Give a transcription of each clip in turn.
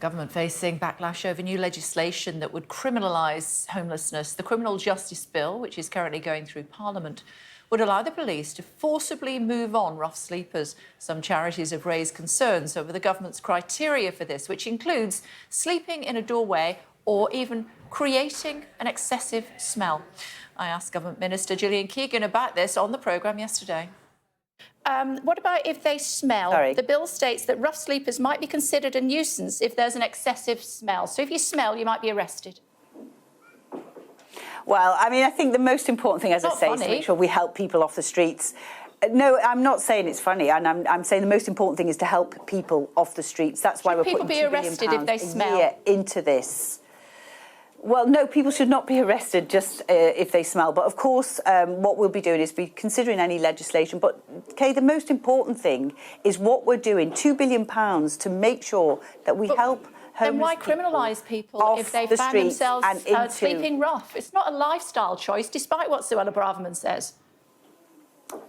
Government facing backlash over new legislation that would criminalise homelessness. The Criminal Justice Bill, which is currently going through Parliament, would allow the police to forcibly move on rough sleepers. Some charities have raised concerns over the government's criteria for this, which includes sleeping in a doorway or even creating an excessive smell. I asked Government Minister Gillian Keegan about this on the programme yesterday. What about if they smell? Sorry. The bill states that rough sleepers might be considered a nuisance if there's an excessive smell. So if you smell, you might be arrested. Well, I mean, I think the most important thing, as I say, is to make sure we help people off the streets. No, I'm not saying it's funny, and I'm saying the most important thing is to help people off the streets. That's why we're putting £2 billion a year into this. Well, no, people should not be arrested just if they smell. But of course, what we'll be doing is be considering any legislation. But, Kay, the most important thing is what we're doing, £2 billion to make sure that we help homeless people. Then why criminalise people if they find themselves sleeping rough? It's not a lifestyle choice, despite what Suella Braverman says.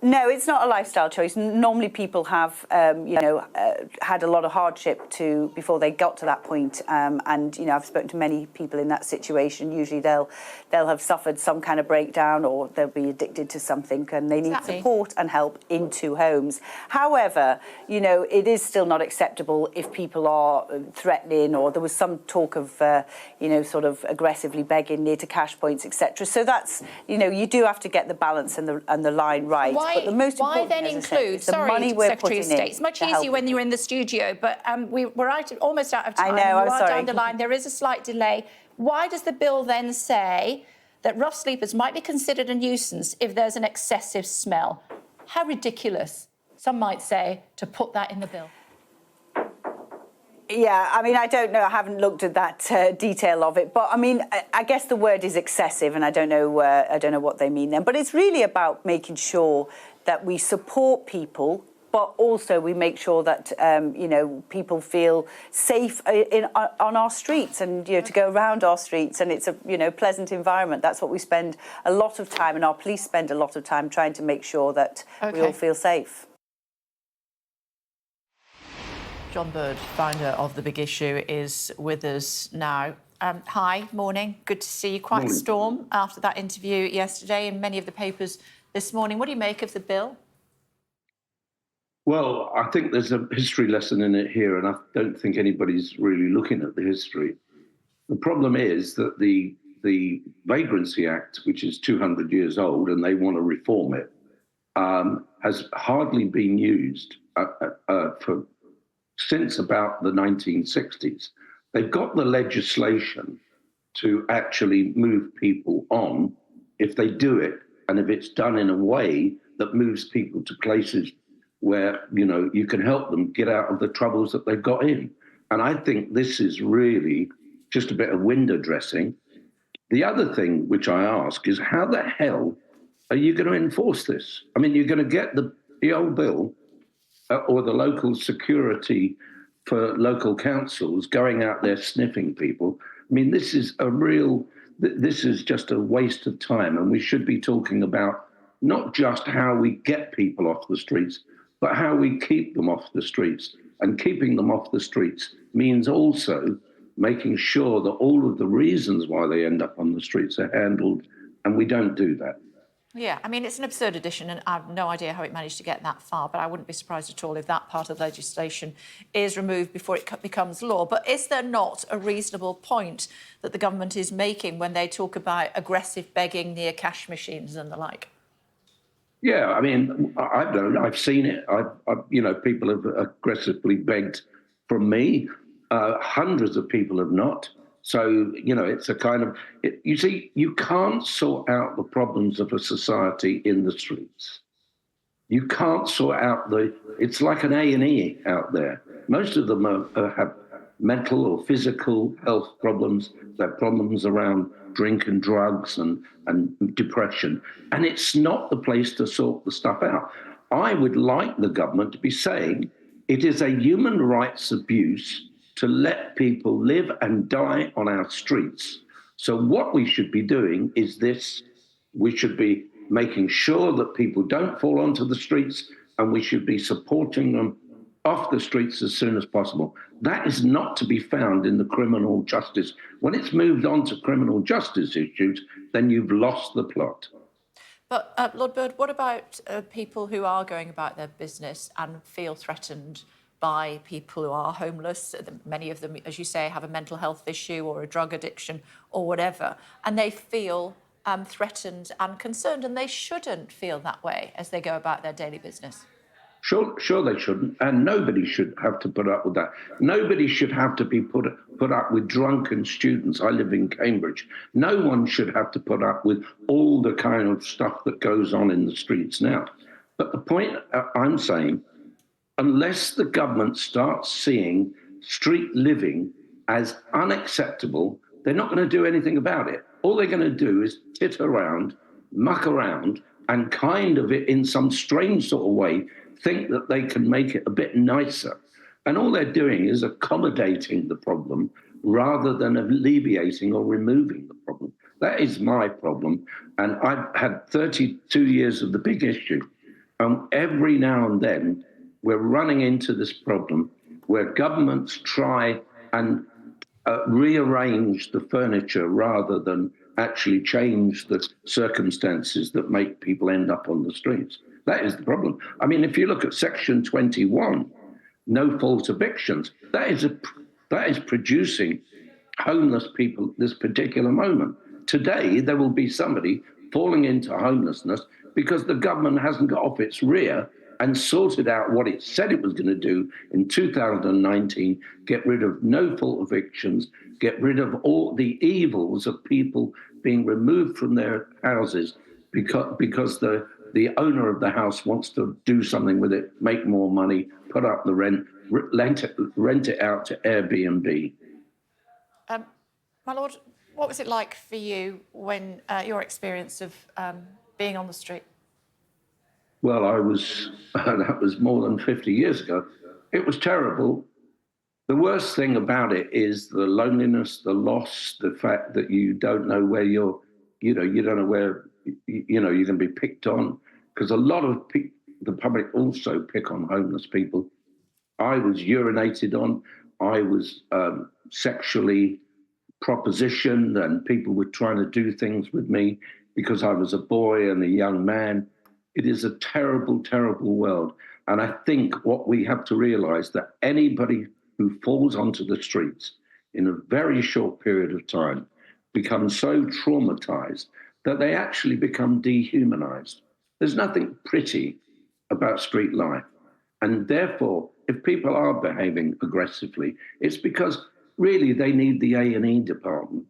No, it's not a lifestyle choice. Normally people have, had a lot of hardship before they got to that point. And, I've spoken to many people in that situation. Usually they'll have suffered some kind of breakdown or they'll be addicted to something and they need support and help into homes. However, it is still not acceptable if people are threatening, or there was some talk of, sort of aggressively begging near to cash points, etc. So that's, you do have to get the balance and the line right. But the most important then include, the money we're Secretary of putting State, it's much easier when you're in the studio, but we're almost out of time. I know, I'm sorry. Down the line, there is a slight delay. Why does the bill then say that rough sleepers might be considered a nuisance if there's an excessive smell? How ridiculous, some might say, to put that in the bill. Yeah, I mean, I don't know. I haven't looked at that detail of it, but I mean, I guess the word is excessive, and I don't know what they mean then. But it's really about making sure that we support people, but also we make sure that people feel safe on our streets, and to go around our streets, and it's a pleasant environment. That's what we spend a lot of time, and our police spend a lot of time trying to make sure that we all feel safe. John Bird, founder of The Big Issue, is with us now. Hi, morning. Good to see you. Quite a storm after that interview yesterday in many of the papers this morning. What do you make of the bill? Well, I think there's a history lesson in it here, and I don't think anybody's really looking at the history. The problem is that the Vagrancy Act, which is 200 years old, and they want to reform it, has hardly been used since about the 1960s. They've got the legislation to actually move people on if they do it, and if it's done in a way that moves people to places where, you can help them get out of the troubles that they've got in. And I think this is really just a bit of window dressing. The other thing which I ask is, how the hell are you going to enforce this? I mean, you're going to get the old bill or the local security for local councils going out there sniffing people. I mean, this is just a waste of time. And we should be talking about not just how we get people off the streets, but how we keep them off the streets. And keeping them off the streets means also making sure that all of the reasons why they end up on the streets are handled, and we don't do that. Yeah, I mean, it's an absurd addition, and I have no idea how it managed to get that far, but I wouldn't be surprised at all if that part of the legislation is removed before it becomes law. But is there not a reasonable point that the government is making when they talk about aggressive begging near cash machines and the like? Yeah, I mean, I've seen it. People have aggressively begged from me. Hundreds of people have not. So, it's a kind of, you see, you can't sort out the problems of a society in the streets. You can't sort out it's like an A&E out there. Most of them have mental or physical health problems. They have problems around drink and drugs and depression. And it's not the place to sort the stuff out. I would like the government to be saying it is a human rights abuse to let people live and die on our streets. So what we should be doing is this. We should be making sure that people don't fall onto the streets, and we should be supporting them off the streets as soon as possible. That is not to be found in the criminal justice. When it's moved on to criminal justice issues, then you've lost the plot. But Lord Bird, what about people who are going about their business and feel threatened by people who are homeless? Many of them, as you say, have a mental health issue or a drug addiction or whatever, and they feel threatened and concerned, and they shouldn't feel that way as they go about their daily business. Sure, they shouldn't, and nobody should have to put up with that. Nobody should have to be put up with drunken students. I live in Cambridge. No one should have to put up with all the kind of stuff that goes on in the streets now. But the point I'm saying, unless the government starts seeing street living as unacceptable, they're not going to do anything about it. All they're going to do is tit around, muck around, and kind of, in some strange sort of way, think that they can make it a bit nicer. And all they're doing is accommodating the problem rather than alleviating or removing the problem. That is my problem. And I've had 32 years of the big issue. And every now and then, we're running into this problem where governments try and rearrange the furniture rather than actually change the circumstances that make people end up on the streets. That is the problem. I mean, if you look at Section 21, no fault evictions, that is producing homeless people at this particular moment. Today, there will be somebody falling into homelessness because the government hasn't got off its rear and sorted out what it said it was going to do in 2019, get rid of no fault evictions, get rid of all the evils of people being removed from their houses because the owner of the house wants to do something with it, make more money, put up the rent, rent it out to Airbnb. My lord, what was it like for you when your experience of being on the street? Well, that was more than 50 years ago. It was terrible. The worst thing about it is the loneliness, the loss, the fact that you don't know where you don't know where, you're going to be picked on, because a lot of the public also pick on homeless people. I was urinated on. I was sexually propositioned, and people were trying to do things with me because I was a boy and a young man. It is a terrible, terrible world. And I think what we have to realize that anybody who falls onto the streets in a very short period of time becomes so traumatized that they actually become dehumanized. There's nothing pretty about street life. And therefore, if people are behaving aggressively, it's because really they need the A&E department.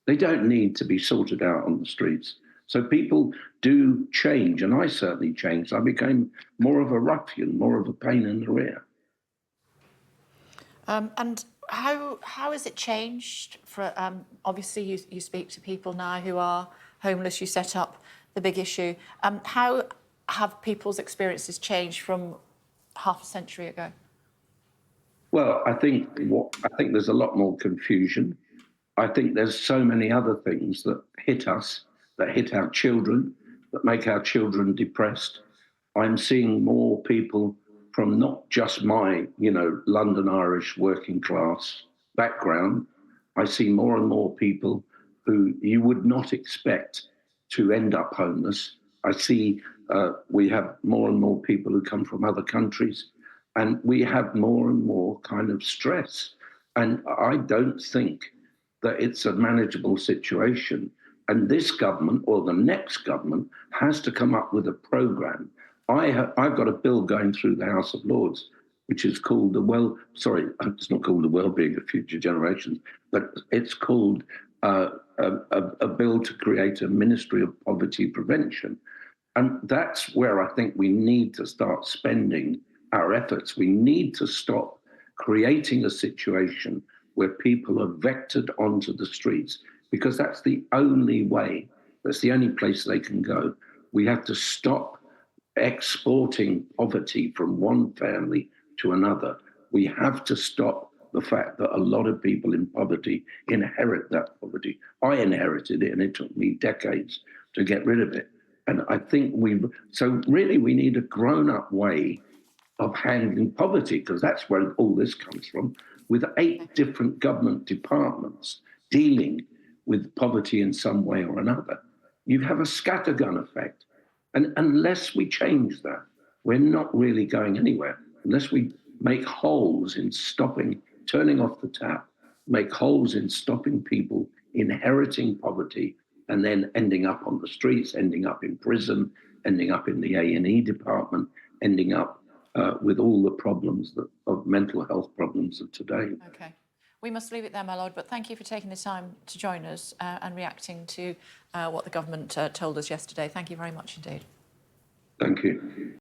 They don't need to be sorted out on the streets. So people do change, and I certainly changed. I became more of a ruffian, more of a pain in the rear. And how has it changed? Obviously, you speak to people now who are homeless. You set up the big issue. How have people's experiences changed from half a century ago? Well, I think there's a lot more confusion. I think there's so many other things that hit us, that hit our children, that make our children depressed. I'm seeing more people from not just my, London Irish working class background. I see more and more people who you would not expect to end up homeless. I see we have more and more people who come from other countries, and we have more and more kind of stress. And I don't think that it's a manageable situation. And this government or the next government has to come up with a program. I've got a bill going through the House of Lords, which is called it's not called the Wellbeing of Future Generations, but it's called a bill to create a Ministry of Poverty Prevention. And that's where I think we need to start spending our efforts. We need to stop creating a situation where people are vectored onto the streets, because that's the only way, that's the only place they can go. We have to stop exporting poverty from one family to another. We have to stop the fact that a lot of people in poverty inherit that poverty. I inherited it, and it took me decades to get rid of it. And I think we need a grown-up way of handling poverty, because that's where all this comes from, with 8 different government departments dealing with poverty in some way or another. You have a scattergun effect. And unless we change that, we're not really going anywhere. Unless we make holes in stopping, turning off the tap, make holes in stopping people inheriting poverty and then ending up on the streets, ending up in prison, ending up in the A&E department, ending up with all the problems of mental health problems of today. OK. We must leave it there, my lord, but thank you for taking the time to join us and reacting to what the government told us yesterday. Thank you very much indeed. Thank you.